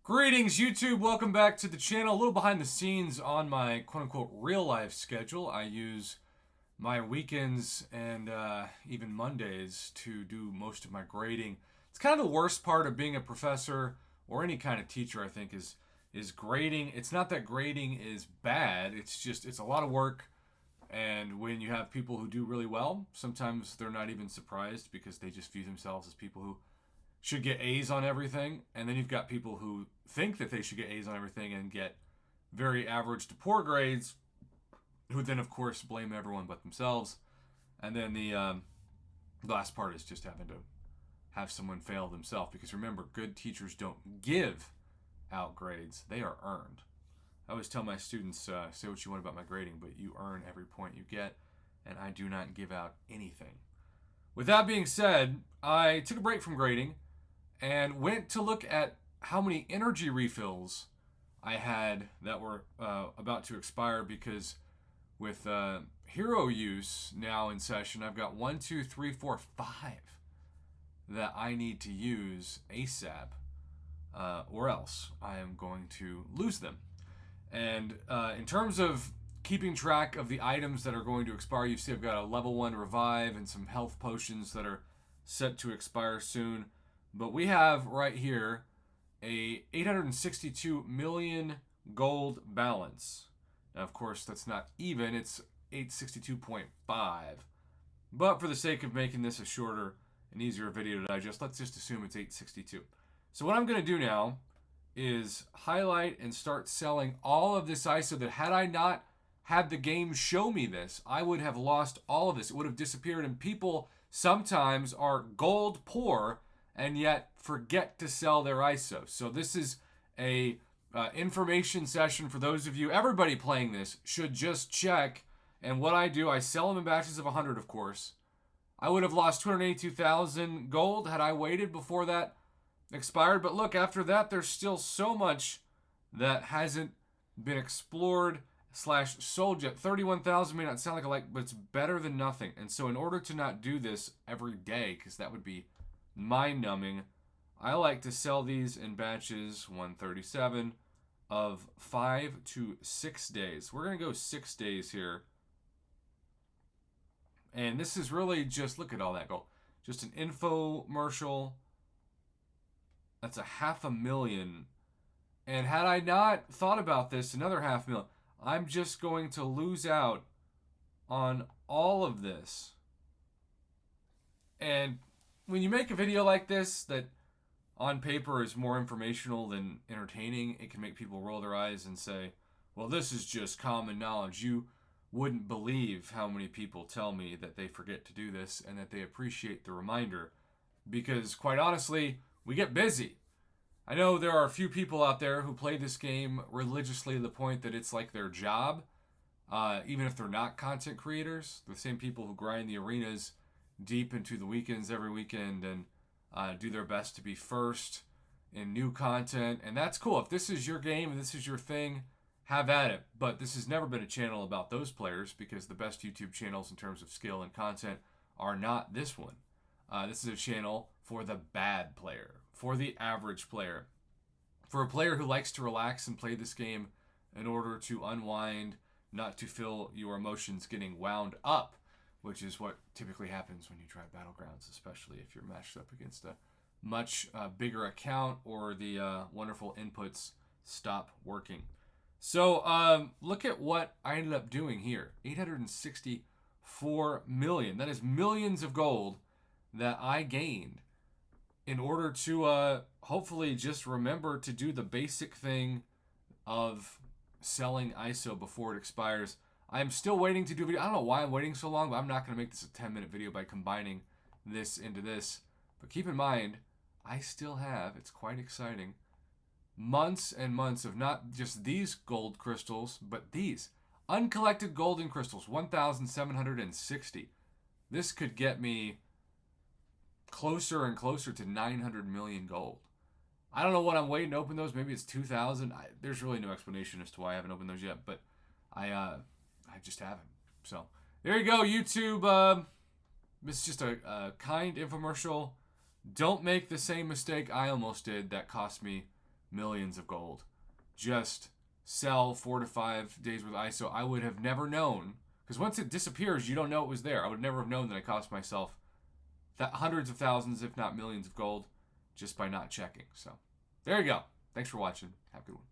Greetings, YouTube. Welcome back to the channel. A little behind the scenes on my quote-unquote real-life schedule. I use my weekends and even Mondays to do most of my grading. It's kind of the worst part of being a professor or any kind of teacher, I think, is grading. It's not that grading is bad. It's a lot of work. And when you have people who do really well, sometimes they're not even surprised because they just view themselves as people who should get A's on everything. And then you've got people who think that they should get A's on everything and get very average to poor grades, who then, of course, blame everyone but themselves. And then the last part is just having to have someone fail themselves. Because remember, good teachers don't give out grades. They are earned. I always tell my students, say what you want about my grading, but you earn every point you get, and I do not give out anything. With that being said, I took a break from grading and went to look at how many energy refills I had that were about to expire, because with hero use now in session, I've got 1, 2, 3, 4, 5 that I need to use ASAP, or else I am going to lose them. And in terms of keeping track of the items that are going to expire, you see I've got a level 1 revive and some health potions that are set to expire soon. But we have right here a 862 million gold balance. Now, of course, that's not even. It's 862.5. But for the sake of making this a shorter and easier video to digest, let's just assume it's 862. So what I'm going to do now is highlight and start selling all of this ISO that, had I not had the game show me this, I would have lost all of this. It would have disappeared, and people sometimes are gold poor and yet forget to sell their ISO. So this is a information session for those of you. Everybody playing this should just check. And what I do, I sell them in batches of 100, of course. I would have lost 282,000 gold had I waited before that expired. But look, after that, there's still so much that hasn't been explored / sold yet. 31,000 may not sound like a like, but it's better than nothing. And so in order to not do this every day, because that would be mind-numbing, I like to sell these in batches 137 of 5 to 6 days. We're going to go 6 days here. And this is really just, look at all that gold. Just an infomercial. That's a 500,000. And had I not thought about this, another 500,000. I'm just going to lose out on all of this. And when you make a video like this that on paper is more informational than entertaining, it can make people roll their eyes and say, well, this is just common knowledge. You wouldn't believe how many people tell me that they forget to do this and that they appreciate the reminder, because quite honestly, we get busy. I know there are a few people out there who play this game religiously to the point that it's like their job, even if they're not content creators. The same people who grind the arenas deep into the weekends every weekend and do their best to be first in new content. And that's cool. If this is your game and this is your thing, have at it. But this has never been a channel about those players, because the best YouTube channels in terms of skill and content are not this one. This is a channel for the bad player, for the average player, for a player who likes to relax and play this game in order to unwind, not to feel your emotions getting wound up, which is what typically happens when you try Battlegrounds, especially if you're matched up against a much bigger account or the wonderful inputs stop working. So look at what I ended up doing here. 864 million. That is millions of gold that I gained in order to hopefully just remember to do the basic thing of selling ISO before it expires. I'm still waiting to do a video. I don't know why I'm waiting so long, but I'm not going to make this a 10-minute video by combining this into this. But keep in mind, I still have, it's quite exciting, months and months of not just these gold crystals, but these uncollected golden crystals, 1,760. This could get me closer and closer to 900 million gold. I don't know what I'm waiting to open those. Maybe it's 2,000. There's really no explanation as to why I haven't opened those yet, but I just haven't. So there you go, YouTube. This is just a kind infomercial. Don't make the same mistake I almost did that cost me millions of gold. Just sell 4 to 5 days worth of ISO. I would have never known, because once it disappears, you don't know it was there. I would never have known that I cost myself hundreds of thousands, if not millions of gold, just by not checking. So there you go. Thanks for watching. Have a good one.